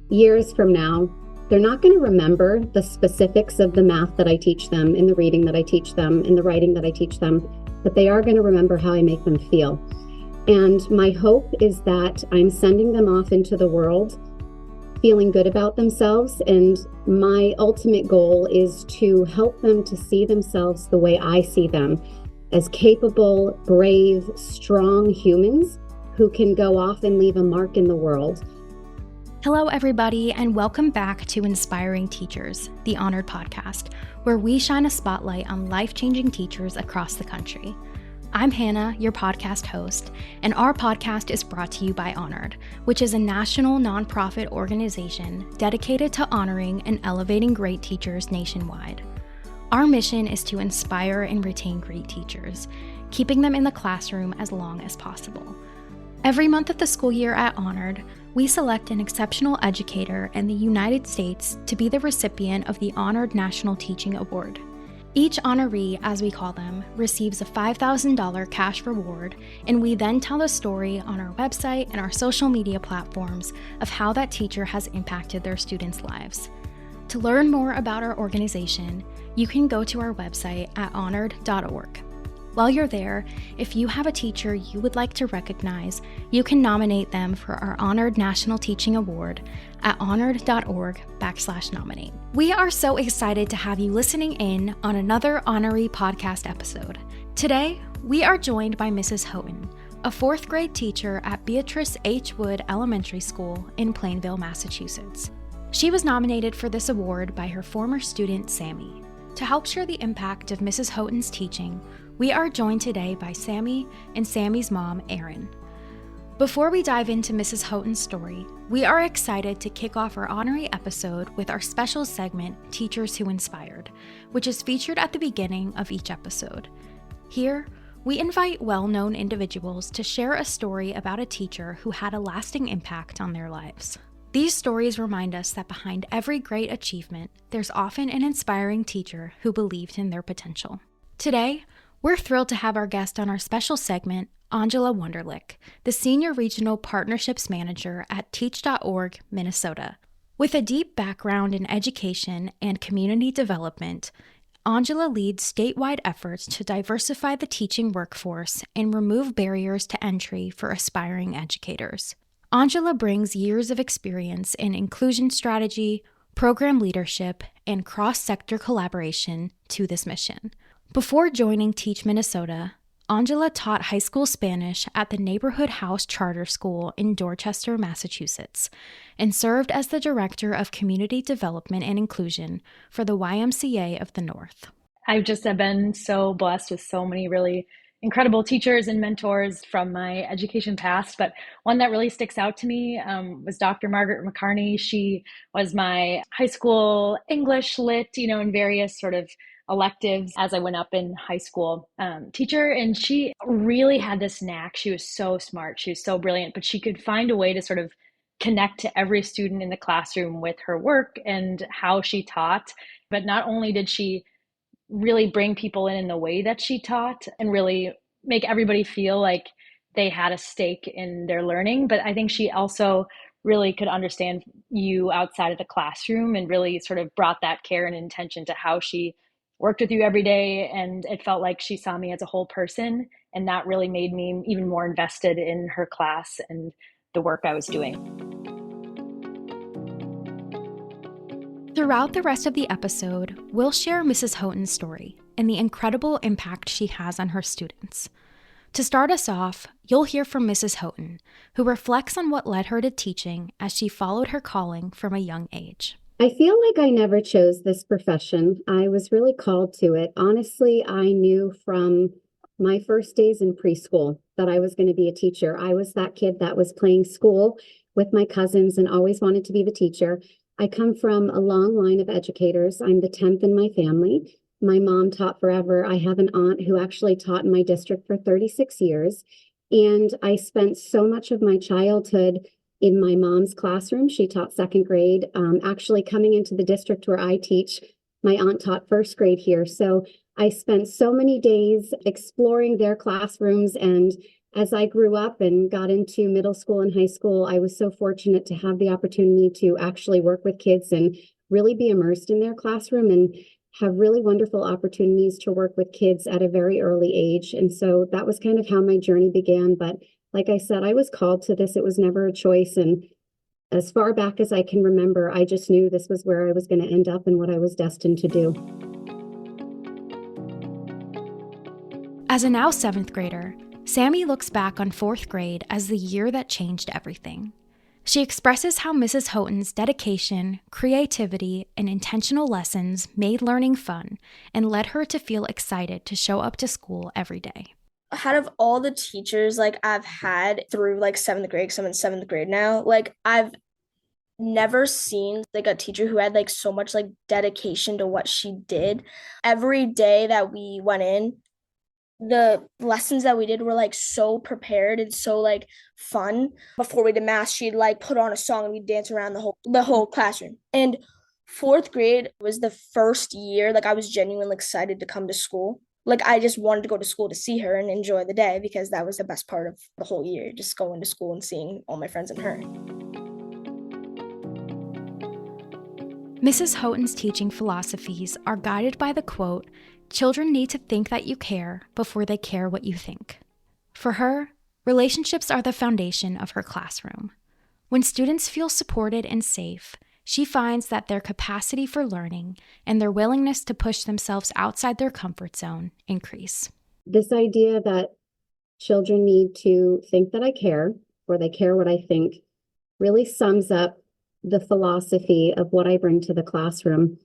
years from now, they're not going to remember the specifics of the math that I teach them, in the reading that I teach them, in the writing that I teach them, but they are going to remember how I make them feel. And my hope is that I'm sending them off into the world feeling good about themselves. And my ultimate goal is to help them to see themselves the way I see them, as capable, brave, strong humans who can go off and leave a mark in the world. Hello, everybody, and welcome back to Inspiring Teachers, the Honored podcast, where we shine a spotlight on life-changing teachers across the country. I'm Hannah, your podcast host, and our podcast is brought to you by Honored, which is a national nonprofit organization dedicated to honoring and elevating great teachers nationwide. Our mission is to inspire and retain great teachers, keeping them in the classroom as long as possible. Every month of the school year at Honored, we select an exceptional educator in the United States to be the recipient of the Honored National Teaching Award. Each honoree, as we call them, receives a $5,000 cash reward, and we then tell the story on our website and our social media platforms of how that teacher has impacted their students' lives. To learn more about our organization, you can go to our website at honored.org. While you're there, if you have a teacher you would like to recognize, you can nominate them for our Honored National Teaching Award at honored.org/nominate. We are so excited to have you listening in on another Honoree podcast episode. Today, we are joined by Mrs. Houghton, a 4th grade teacher at Beatrice H. Wood Elementary School in Plainville, Massachusetts. She was nominated for this award by her former student, Sammy. To help share the impact of Mrs. Houghton's teaching, we are joined today by Sammy and Sammy's mom, Erin. Before we dive into Mrs. Houghton's story, we are excited to kick off our honoree episode with our special segment, Teachers Who Inspired, which is featured at the beginning of each episode. Here, we invite well-known individuals to share a story about a teacher who had a lasting impact on their lives. These stories remind us that behind every great achievement, there's often an inspiring teacher who believed in their potential. Today, we're thrilled to have our guest on our special segment, Angel Wunderlich, the Senior Regional Partnerships Manager at Teach.org, Minnesota. With a deep background in education and community development, Angela leads statewide efforts to diversify the teaching workforce and remove barriers to entry for aspiring educators. Angela brings years of experience in inclusion strategy, program leadership, and cross-sector collaboration to this mission. Before joining Teach Minnesota, Angela taught high school Spanish at the Neighborhood House Charter School in Dorchester, Massachusetts, and served as the Director of Community Development and Inclusion for the YMCA of the North. I've just been so blessed with so many really incredible teachers and mentors from my education past, but one that really sticks out to me was Dr. Margaret McCarney. She was my high school English lit, in various sort of electives as I went up in high school teacher. And she really had this knack. She was so smart. She was so brilliant, but she could find a way to sort of connect to every student in the classroom with her work and how she taught. But not only did she really bring people in the way that she taught and really make everybody feel like they had a stake in their learning, but I think she also really could understand you outside of the classroom and really sort of brought that care and intention to how she worked with you every day. And it felt like she saw me as a whole person. And that really made me even more invested in her class and the work I was doing. Throughout the rest of the episode, we'll share Mrs. Houghton's story and the incredible impact she has on her students. To start us off, you'll hear from Mrs. Houghton, who reflects on what led her to teaching as she followed her calling from a young age. I feel like I never chose this profession. I was really called to it. Honestly, I knew from my first days in preschool that I was going to be a teacher. I was that kid that was playing school with my cousins and always wanted to be the teacher. I come from a long line of educators. I'm the 10th in my family. My mom taught forever. I have an aunt who actually taught in my district for 36 years. And I spent so much of my childhood in my mom's classroom. She taught 2nd grade. Actually coming into the district where I teach, my aunt taught 1st grade here. So I spent so many days exploring their classrooms and as I grew up and got into middle school and high school, I was so fortunate to have the opportunity to actually work with kids and really be immersed in their classroom and have really wonderful opportunities to work with kids at a very early age. And so that was kind of how my journey began. But like I said, I was called to this. It was never a choice. And as far back as I can remember, I just knew this was where I was going to end up and what I was destined to do. As a now 7th grader, Sammy looks back on 4th grade as the year that changed everything. She expresses how Mrs. Houghton's dedication, creativity, and intentional lessons made learning fun and led her to feel excited to show up to school every day. Out of all the teachers like I've had through like 7th grade, 'cause I'm in 7th grade now, like I've never seen like a teacher who had like so much like dedication to what she did. Every day that we went in, the lessons that we did were like so prepared and so like fun. Before we did math, she'd like put on a song and we'd dance around the whole classroom. And 4th grade was the first year like I was genuinely excited to come to school. Like I just wanted to go to school to see her and enjoy the day because that was the best part of the whole year, just going to school and seeing all my friends and her. Mrs. Houghton's teaching philosophies are guided by the quote, "Children need to think that you care before they care what you think." For her, relationships are the foundation of her classroom. When students feel supported and safe, she finds that their capacity for learning and their willingness to push themselves outside their comfort zone increase. This idea that children need to think that I care, or they care what I think, really sums up the philosophy of what I bring to the classroom.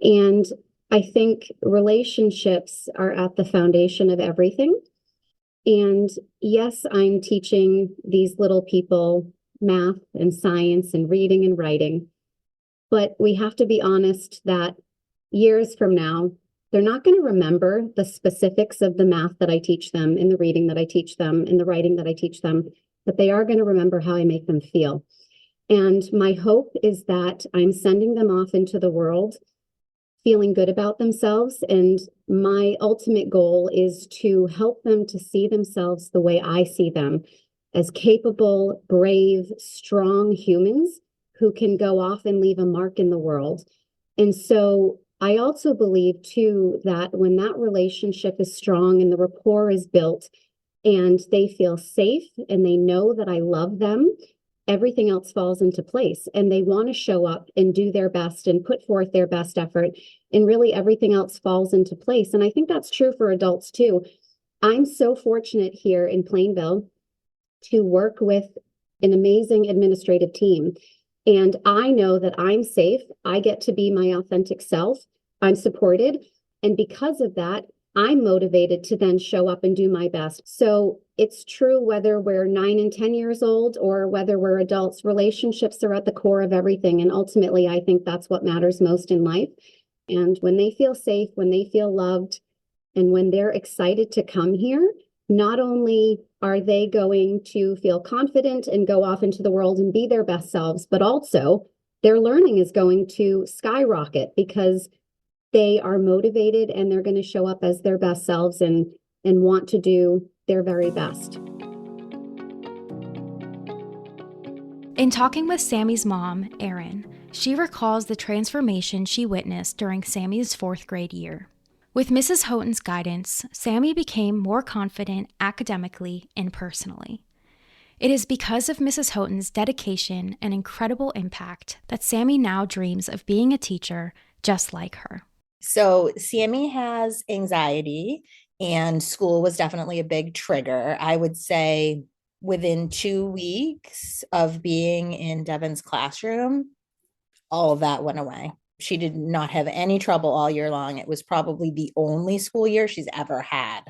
And I think relationships are at the foundation of everything. And yes, I'm teaching these little people math and science and reading and writing, but we have to be honest that years from now, they're not going to remember the specifics of the math that I teach them, in the reading that I teach them, in the writing that I teach them, but they are going to remember how I make them feel. And my hope is that I'm sending them off into the world feeling good about themselves. And my ultimate goal is to help them to see themselves the way I see them, as capable, brave, strong humans who can go off and leave a mark in the world. And so I also believe, too, that when that relationship is strong and the rapport is built and they feel safe and they know that I love them, everything else falls into place, and they want to show up and do their best and put forth their best effort, and really everything else falls into place. And I think that's true for adults too. I'm so fortunate here in Plainville to work with an amazing administrative team, and I know that I'm safe. I get to be my authentic self. I'm supported, and because of that, I'm motivated to then show up and do my best. So it's true whether we're 9 and 10 years old or whether we're adults, relationships are at the core of everything. And ultimately, I think that's what matters most in life. And when they feel safe, when they feel loved, and when they're excited to come here, not only are they going to feel confident and go off into the world and be their best selves, but also their learning is going to skyrocket because they are motivated and they're going to show up as their best selves and want to do their very best. In talking with Sammy's mom, Erin, she recalls the transformation she witnessed during Sammy's 4th grade year. With Mrs. Houghton's guidance, Sammy became more confident academically and personally. It is because of Mrs. Houghton's dedication and incredible impact that Sammy now dreams of being a teacher just like her. So Sammy has anxiety, and school was definitely a big trigger. I would say within 2 weeks of being in Devon's classroom, all of that went away. She did not have any trouble all year long. It was probably the only school year she's ever had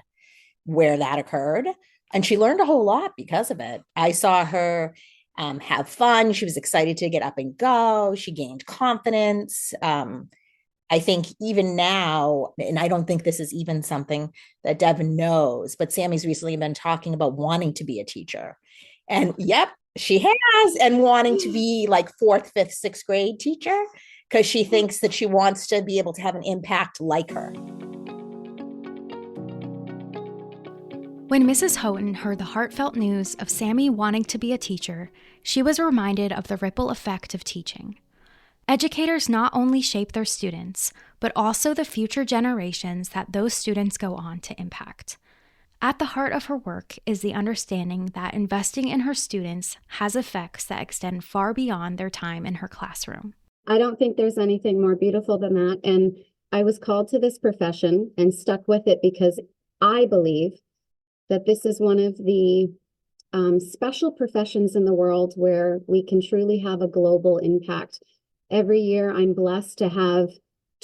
where that occurred. And she learned a whole lot because of it. I saw her have fun. She was excited to get up and go. She gained confidence. I think even now, and I don't think this is even something that Devon knows, but Sammy's recently been talking about wanting to be a teacher. And yep, she has, and wanting to be like 4th, 5th, 6th grade teacher, because she thinks that she wants to be able to have an impact like her. When Mrs. Houghton heard the heartfelt news of Sammy wanting to be a teacher, she was reminded of the ripple effect of teaching. Educators not only shape their students, but also the future generations that those students go on to impact. At the heart of her work is the understanding that investing in her students has effects that extend far beyond their time in her classroom. I don't think there's anything more beautiful than that. And I was called to this profession and stuck with it because I believe that this is one of the special professions in the world where we can truly have a global impact. Every year, I'm blessed to have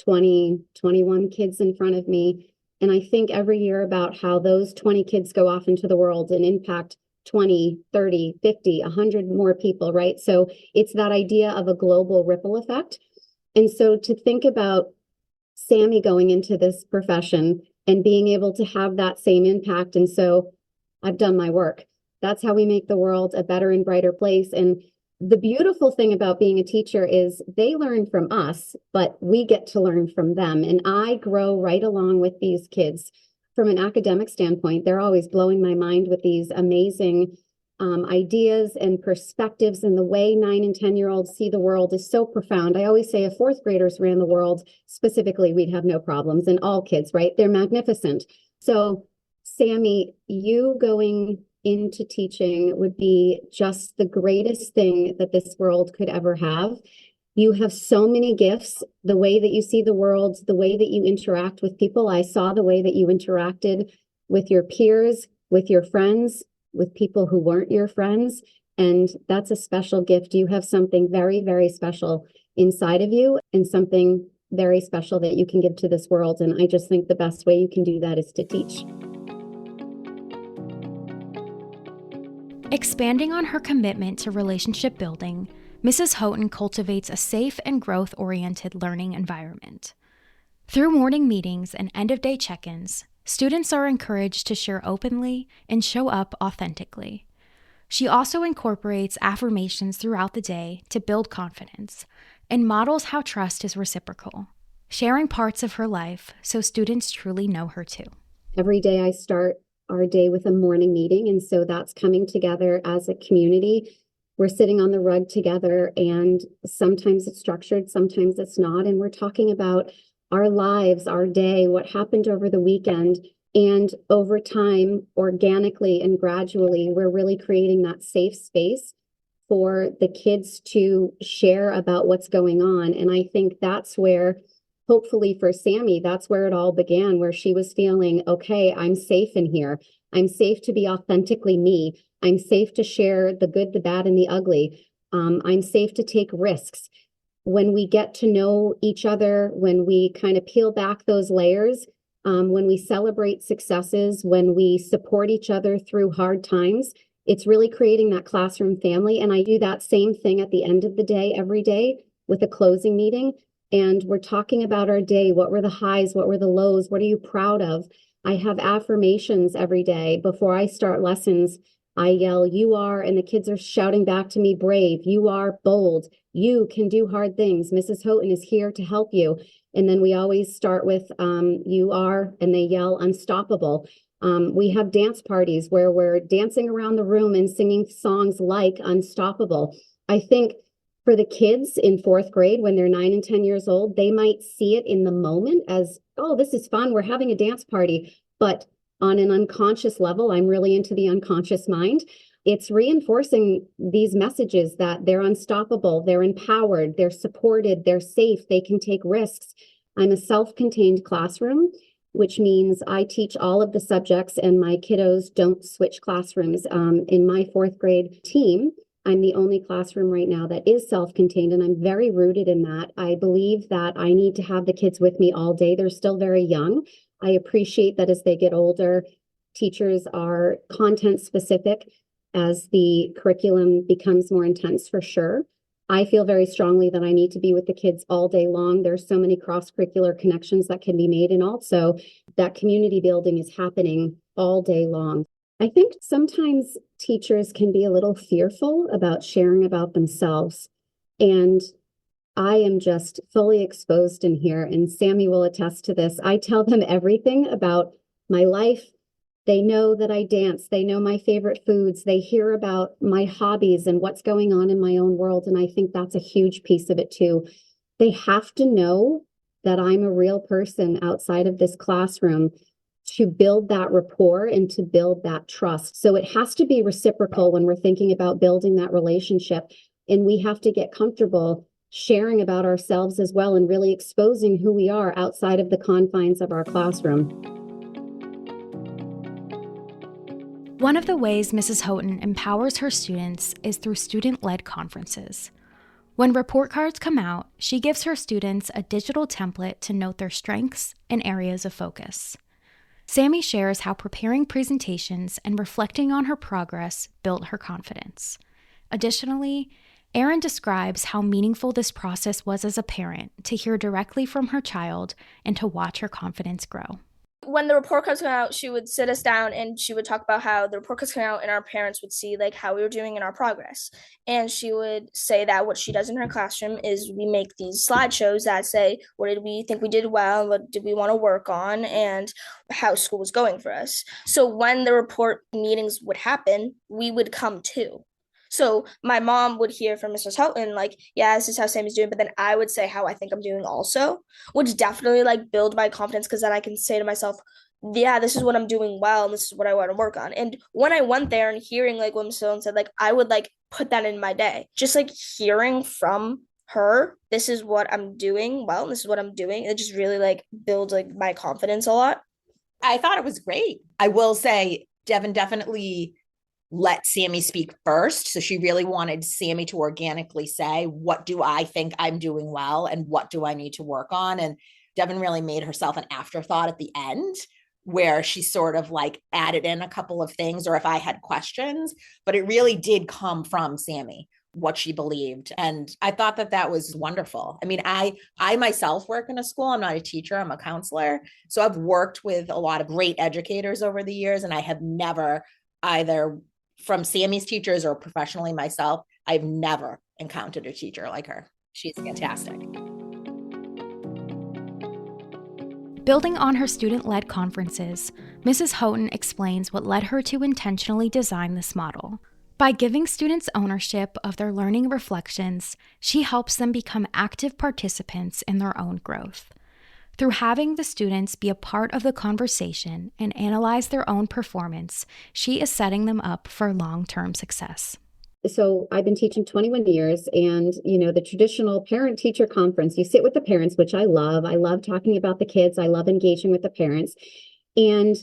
20, 21 kids in front of me. And I think every year about how those 20 kids go off into the world and impact 20, 30, 50, 100 more people, right? So it's that idea of a global ripple effect. And so to think about Sammy going into this profession and being able to have that same impact. And so I've done my work. That's how we make the world a better and brighter place. And the beautiful thing about being a teacher is they learn from us, but we get to learn from them. And I grow right along with these kids. From an academic standpoint, they're always blowing my mind with these amazing ideas and perspectives, and the way 9 and 10-year-olds see the world is so profound. I always say if 4th graders ran the world specifically, we'd have no problems. And all kids, right? They're magnificent. So Sammy, you going into teaching would be just the greatest thing that this world could ever have. You have so many gifts, the way that you see the world, the way that you interact with people. I saw the way that you interacted with your peers, with your friends, with people who weren't your friends. And that's a special gift. You have something very, very special inside of you and something very special that you can give to this world. And I just think the best way you can do that is to teach. Expanding on her commitment to relationship building, Mrs. Houghton cultivates a safe and growth-oriented learning environment. Through morning meetings and end-of-day check-ins, students are encouraged to share openly and show up authentically. She also incorporates affirmations throughout the day to build confidence and models how trust is reciprocal, sharing parts of her life so students truly know her too. Every day I start our day with a morning meeting, and so that's coming together as a community. We're sitting on the rug together, and sometimes it's structured, sometimes it's not, and we're talking about our lives, our day, what happened over the weekend. And over time, organically and gradually, we're really creating that safe space for the kids to share about what's going on. And I think that's where, hopefully for Sammy, that's where it all began, where she was feeling, okay, I'm safe in here. I'm safe to be authentically me. I'm safe to share the good, the bad, and the ugly. I'm safe to take risks. When we get to know each other, when we kind of peel back those layers, when we celebrate successes, when we support each other through hard times, it's really creating that classroom family. And I do that same thing at the end of the day, every day, with a closing meeting. And we're talking about our day. What were the highs? What were the lows? What are you proud of? I have affirmations every day. Before I start lessons, I yell, you are, and the kids are shouting back to me, brave, you are bold, you can do hard things. Mrs. Houghton is here to help you. And then we always start with, you are, and they yell, unstoppable. We have dance parties where we're dancing around the room and singing songs like Unstoppable. I think for the kids in 4th grade, when they're 9 and 10 years old, they might see it in the moment as, oh, this is fun, we're having a dance party. But on an unconscious level, I'm really into the unconscious mind. It's reinforcing these messages that they're unstoppable, they're empowered, they're supported, they're safe, they can take risks. I'm a self-contained classroom, which means I teach all of the subjects and my kiddos don't switch classrooms. In my 4th grade team, I'm the only classroom right now that is self-contained, and I'm very rooted in that. I believe that I need to have the kids with me all day. They're still very young. I appreciate that as they get older, teachers are content specific as the curriculum becomes more intense, for sure. I feel very strongly that I need to be with the kids all day long. There's so many cross-curricular connections that can be made, and also that community building is happening all day long. I think sometimes teachers can be a little fearful about sharing about themselves, and I am just fully exposed in here, and Sammy will attest to this. I tell them everything about my life, They know that I dance. They know my favorite foods. They hear about my hobbies and what's going on in my own world. And I think that's a huge piece of it too. They have to know that I'm a real person outside of this classroom to build that rapport and to build that trust. So it has to be reciprocal when we're thinking about building that relationship. And we have to get comfortable sharing about ourselves as well and really exposing who we are outside of the confines of our classroom. One of the ways Mrs. Houghton empowers her students is through student-led conferences. When report cards come out, she gives her students a digital template to note their strengths and areas of focus. Sammy shares how preparing presentations and reflecting on her progress built her confidence. Additionally, Erin describes how meaningful this process was as a parent to hear directly from her child and to watch her confidence grow. When the report cards come out, she would sit us down and she would talk about how the report cards come out and our parents would see like how we were doing in our progress. And she would say that what she does in her classroom is we make these slideshows that say, what did we think we did well? What did we want to work on? And how school was going for us. So when the report meetings would happen, we would come too. So my mom would hear from Mrs. Houghton, like, yeah, this is how Sammy's doing. But then I would say how I think I'm doing also, which definitely like build my confidence because then I can say to myself, yeah, this is what I'm doing well. And this is what I want to work on. And when I went there and hearing like what Mrs. Houghton said, like I would like put that in my day. Just like hearing from her, this is what I'm doing well. This is what I'm doing. It just really like builds like my confidence a lot. I thought it was great. I will say Devon definitely let Sammy speak first. So she really wanted Sammy to organically say, what do I think I'm doing well and what do I need to work on? And Devon really made herself an afterthought at the end where she sort of like added in a couple of things or if I had questions, but it really did come from Sammy, what she believed. And I thought that that was wonderful. I mean, I myself work in a school. I'm not a teacher, I'm a counselor. So I've worked with a lot of great educators over the years, and I have never either from Sammy's teachers or professionally myself, I've never encountered a teacher like her. She's fantastic. Building on her student-led conferences, Mrs. Houghton explains what led her to intentionally design this model. By giving students ownership of their learning reflections, she helps them become active participants in their own growth. Through having the students be a part of the conversation and analyze their own performance, she is setting them up for long-term success. So I've been teaching 21 years and, the traditional parent-teacher conference, you sit with the parents, which I love. I love talking about the kids. I love engaging with the parents. And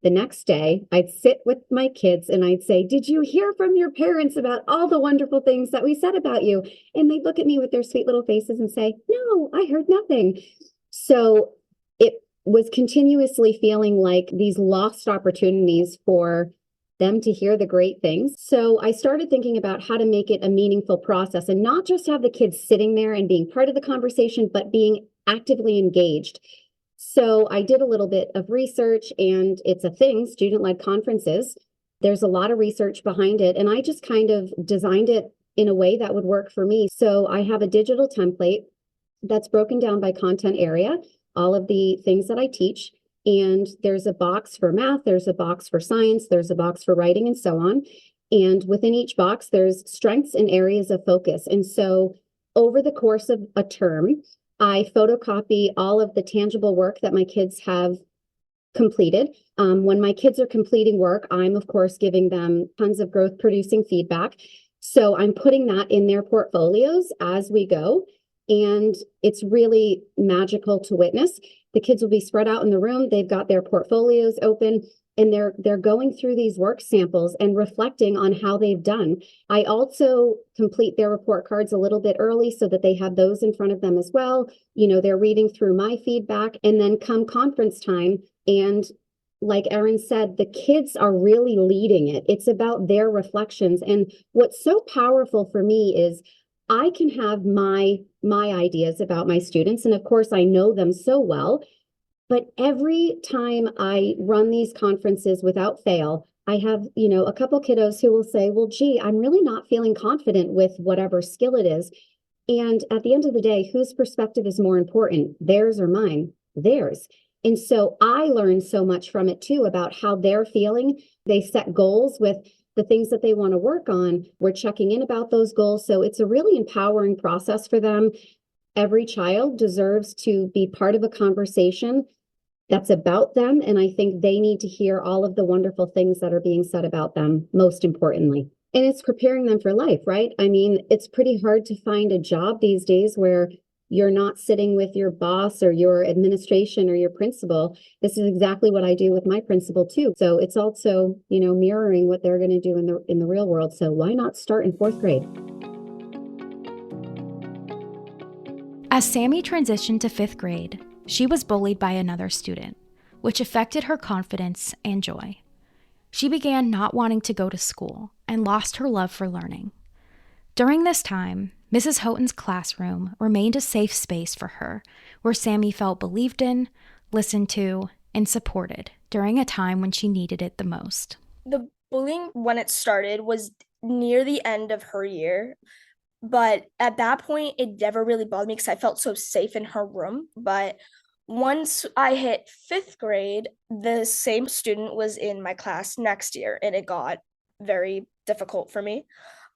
the next day I'd sit with my kids and I'd say, did you hear from your parents about all the wonderful things that we said about you? And they'd look at me with their sweet little faces and say, no, I heard nothing. So it was continuously feeling like these lost opportunities for them to hear the great things. So I started thinking about how to make it a meaningful process and not just have the kids sitting there and being part of the conversation, but being actively engaged. So I did a little bit of research, and it's a thing, student-led conferences. There's a lot of research behind it, and I just kind of designed it in a way that would work for me. So I have a digital template that's broken down by content area, all of the things that I teach. And there's a box for math, there's a box for science, there's a box for writing, and so on. And within each box, there's strengths and areas of focus. And so over the course of a term, I photocopy all of the tangible work that my kids have completed. When my kids are completing work, I'm, of course, giving them tons of growth producing feedback. So I'm putting that in their portfolios as we go. And it's really magical to witness. The kids will be spread out in the room. They've got their portfolios open, and they're going through these work samples and reflecting on how they've done. I also complete their report cards a little bit early so that they have those in front of them as well. They're reading through my feedback, and then come conference time. And like Erin said, the kids are really leading it. It's about their reflections. And what's so powerful for me is I can have my ideas about my students. And of course, I know them so well. But every time I run these conferences without fail, I have, a couple kiddos who will say, well, gee, I'm really not feeling confident with whatever skill it is. And at the end of the day, whose perspective is more important, theirs or mine? Theirs. And so I learned so much from it too about how they're feeling. They set goals with the things that they want to work on. We're checking in about those goals. So it's a really empowering process for them. Every child deserves to be part of a conversation that's about them. And I think they need to hear all of the wonderful things that are being said about them, most importantly. And it's preparing them for life, right? I mean, it's pretty hard to find a job these days where you're not sitting with your boss or your administration or your principal. This is exactly what I do with my principal too. So it's also, mirroring what they're going to do in the real world. So why not start in 4th grade? As Sammy transitioned to 5th grade, she was bullied by another student, which affected her confidence and joy. She began not wanting to go to school and lost her love for learning. During this time, Mrs. Houghton's classroom remained a safe space for her, where Sammy felt believed in, listened to, and supported during a time when she needed it the most. The bullying, when it started, was near the end of her year. But at that point, it never really bothered me because I felt so safe in her room. But once I hit 5th grade, the same student was in my class next year, and it got very difficult for me.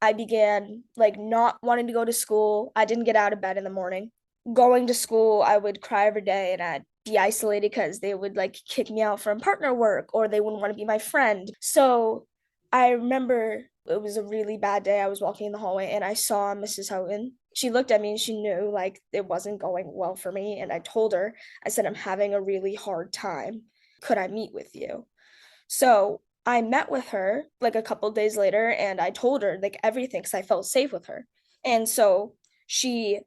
I began not wanting to go to school. I didn't get out of bed in the morning. Going to school, I would cry every day and I'd be isolated because they would kick me out from partner work or they wouldn't want to be my friend. So I remember it was a really bad day. I was walking in the hallway and I saw Mrs. Houghton. She looked at me and she knew it wasn't going well for me. And I told her, I said, I'm having a really hard time. Could I meet with you? So I met with her a couple of days later and I told her everything because I felt safe with her. And so she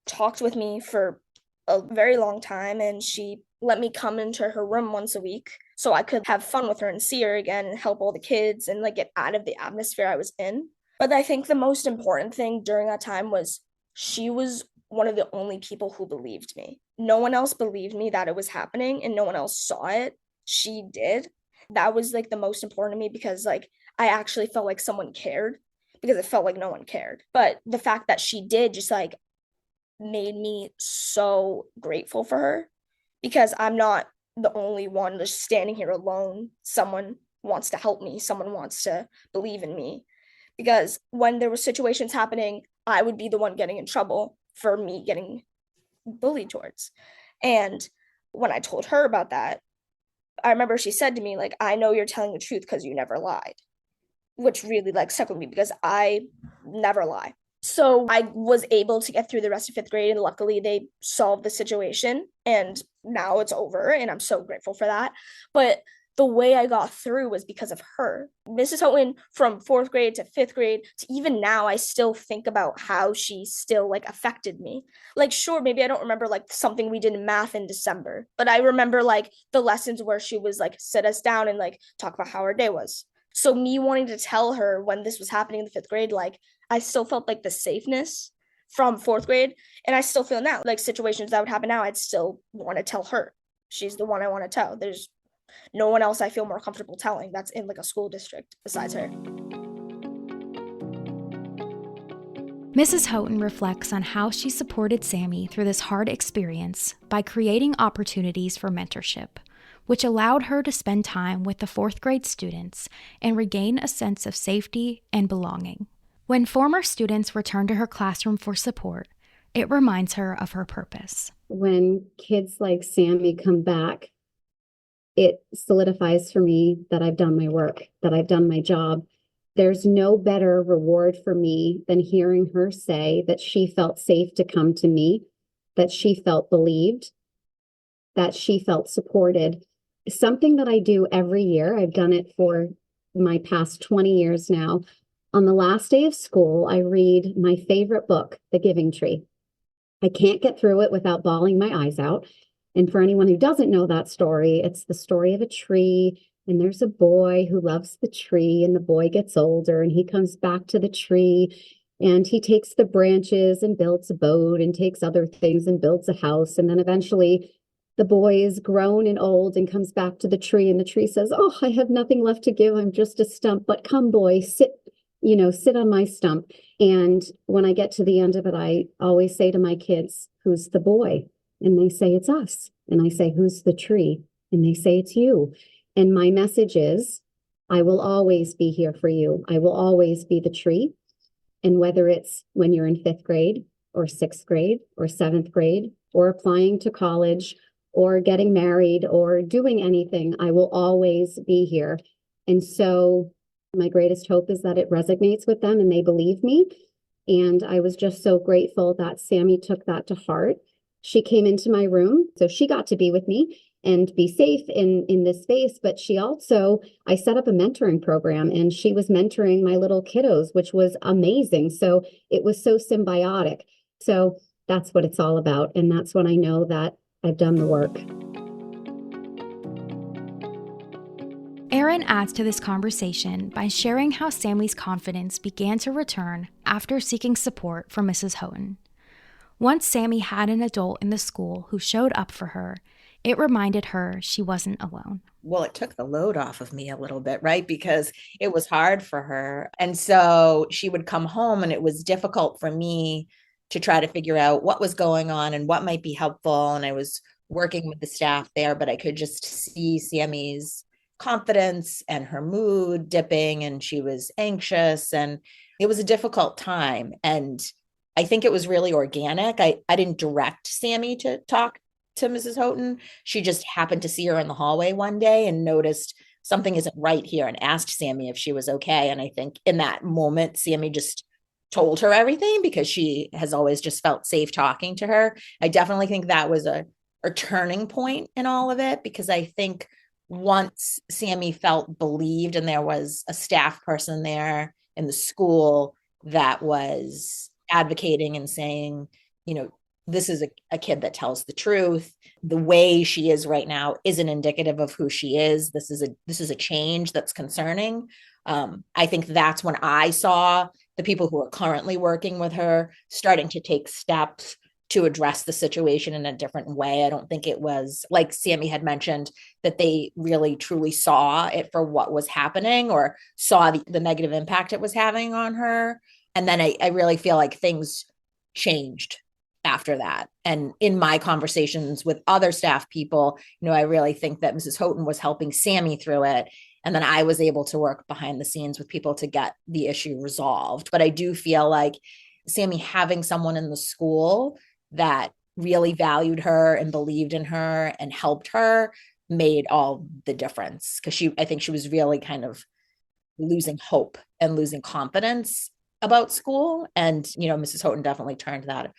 talked with me for a very long time and she let me come into her room once a week so I could have fun with her and see her again and help all the kids and get out of the atmosphere I was in. But I think the most important thing during that time was she was one of the only people who believed me. No one else believed me that it was happening and no one else saw it. She did. That was the most important to me because I actually felt like someone cared because it felt like no one cared. But the fact that she did just made me so grateful for her because I'm not the only one just standing here alone. Someone wants to help me. Someone wants to believe in me. Because when there were situations happening, I would be the one getting in trouble for me getting bullied towards. And when I told her about that, I remember she said to me, I know you're telling the truth because you never lied, which really stuck with me because I never lie. So I was able to get through the rest of 5th grade and luckily they solved the situation and now it's over and I'm so grateful for that. But the way I got through was because of her. Mrs. Houghton, from 4th grade to 5th grade to even now, I still think about how she still affected me. Sure, maybe I don't remember something we did in math in December, but I remember the lessons where she was sit us down and talk about how our day was. So me wanting to tell her when this was happening in the 5th grade, I still felt the safeness from 4th grade. And I still feel now, situations that would happen now, I'd still want to tell her. She's the one I want to tell. There's no one else I feel more comfortable telling that's in a school district besides her. Mrs. Houghton reflects on how she supported Sammy through this hard experience by creating opportunities for mentorship, which allowed her to spend time with the 4th grade students and regain a sense of safety and belonging. When former students return to her classroom for support, it reminds her of her purpose. When kids like Sammy come back, it solidifies for me that I've done my work, that I've done my job. There's no better reward for me than hearing her say that she felt safe to come to me, that she felt believed, that she felt supported. Something that I do every year, I've done it for my past 20 years now. On the last day of school, I read my favorite book, The Giving Tree. I can't get through it without bawling my eyes out. And for anyone who doesn't know that story, it's the story of a tree, and there's a boy who loves the tree, and the boy gets older, and he comes back to the tree, and he takes the branches and builds a boat and takes other things and builds a house. And then eventually the boy is grown and old and comes back to the tree, and the tree says, "Oh, I have nothing left to give. I'm just a stump, but come, boy, sit on my stump." And when I get to the end of it, I always say to my kids, "Who's the boy?" And they say, "It's us." And I say, who's the tree? And they say, it's you. And my message is, I will always be here for you. I will always be the tree. And whether it's when you're in 5th grade or 6th grade or 7th grade or applying to college or getting married or doing anything, I will always be here. And so my greatest hope is that it resonates with them and they believe me. And I was just so grateful that Sammy took that to heart. She came into my room, so she got to be with me and be safe in this space. But she also, I set up a mentoring program and she was mentoring my little kiddos, which was amazing. So it was so symbiotic. So that's what it's all about. And that's when I know that I've done the work. Erin adds to this conversation by sharing how Sammy's confidence began to return after seeking support from Mrs. Houghton. Once Sammy had an adult in the school who showed up for her, it reminded her she wasn't alone. Well, it took the load off of me a little bit, right? Because it was hard for her. And so she would come home and it was difficult for me to try to figure out what was going on and what might be helpful. And I was working with the staff there, but I could just see Sammy's confidence and her mood dipping, and she was anxious, and it was a difficult time. And I think it was really organic. I didn't direct Sammy to talk to Mrs. Houghton. She just happened to see her in the hallway one day and noticed something isn't right here and asked Sammy if she was okay. And I think in that moment, Sammy just told her everything because she has always just felt safe talking to her. I definitely think that was a turning point in all of it, because I think once Sammy felt believed and there was a staff person there in the school that was advocating and saying, this is a kid that tells the truth. The way she is right now isn't indicative of who she is. This is a change that's concerning. I think that's when I saw the people who are currently working with her starting to take steps to address the situation in a different way. I don't think it was, like Sammy had mentioned, that they really truly saw it for what was happening or saw the negative impact it was having on her. And then I really feel like things changed after that. And in my conversations with other staff people, I really think that Mrs. Houghton was helping Sammy through it. And then I was able to work behind the scenes with people to get the issue resolved. But I do feel like Sammy having someone in the school that really valued her and believed in her and helped her made all the difference. Because I think she was really kind of losing hope and losing confidence about school. And, Mrs. Houghton definitely turned that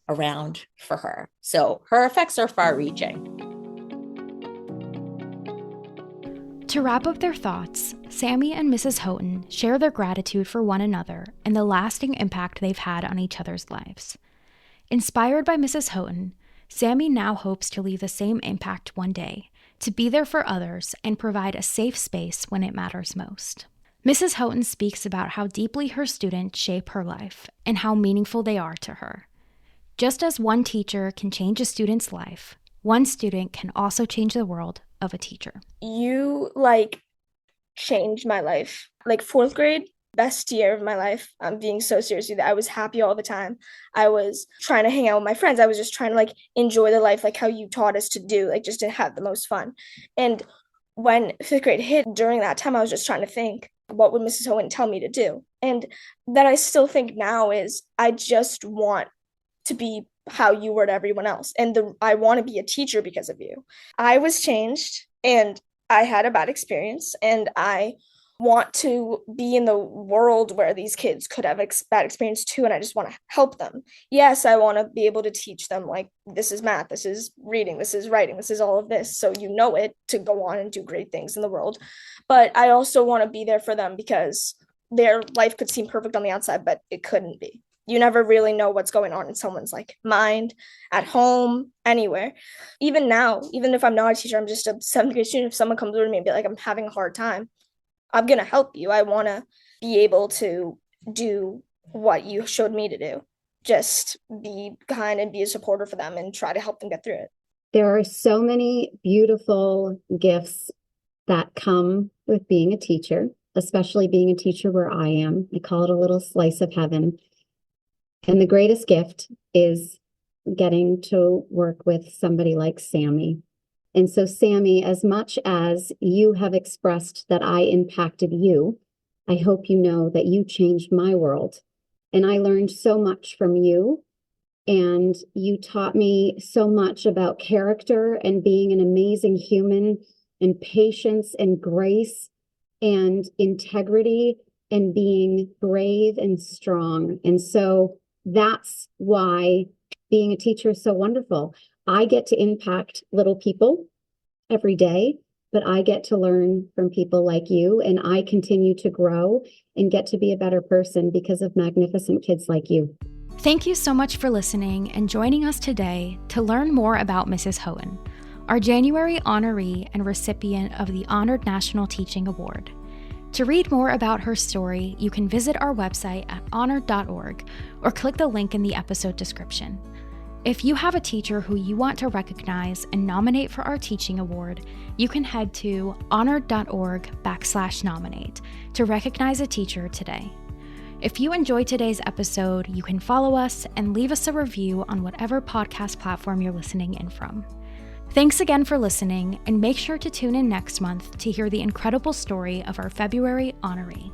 around for her. So her effects are far reaching. To wrap up their thoughts, Sammy and Mrs. Houghton share their gratitude for one another and the lasting impact they've had on each other's lives. Inspired by Mrs. Houghton, Sammy now hopes to leave the same impact one day, to be there for others and provide a safe space when it matters most. Mrs. Houghton speaks about how deeply her students shape her life and how meaningful they are to her. Just as one teacher can change a student's life, one student can also change the world of a teacher. You changed my life. 4th grade, best year of my life. I'm being so serious with you. I was happy all the time. I was trying to hang out with my friends. I was just trying to enjoy the life how you taught us to do, just to have the most fun. And when 5th grade hit, during that time, I was just trying to think, what would Mrs. Houghton tell me to do? And that I still think now is, I just want to be how you were to everyone else. And I want to be a teacher because of you. I was changed and I had a bad experience, and I want to be in the world where these kids could have bad experience too, and I just want to help them. Yes, I want to be able to teach them this is math, this is reading, this is writing, this is all of this, so it to go on and do great things in the world. But I also want to be there for them because their life could seem perfect on the outside, but it couldn't be. You never really know what's going on in someone's mind, at home, anywhere. Even now, even if I'm not a teacher, I'm just a 7th grade student. If someone comes over to me and be like, I'm having a hard time, I'm going to help you. I want to be able to do what you showed me to do. Just be kind and be a supporter for them and try to help them get through it. There are so many beautiful gifts that come with being a teacher, especially being a teacher where I am. I call it a little slice of heaven. And the greatest gift is getting to work with somebody like Sammy. And so, Sammy, as much as you have expressed that I impacted you, I hope you know that you changed my world. And I learned so much from you. And you taught me so much about character and being an amazing human, and patience and grace and integrity and being brave and strong. And so that's why being a teacher is so wonderful. I get to impact little people every day, but I get to learn from people like you, and I continue to grow and get to be a better person because of magnificent kids like you. Thank you so much for listening and joining us today to learn more about Mrs. Houghton, our January honoree and recipient of the Honored National Teaching Award. To read more about her story, you can visit our website at honored.org or click the link in the episode description. If you have a teacher who you want to recognize and nominate for our teaching award, you can head to honored.org/nominate to recognize a teacher today. If you enjoyed today's episode, you can follow us and leave us a review on whatever podcast platform you're listening in from. Thanks again for listening, and make sure to tune in next month to hear the incredible story of our February honoree.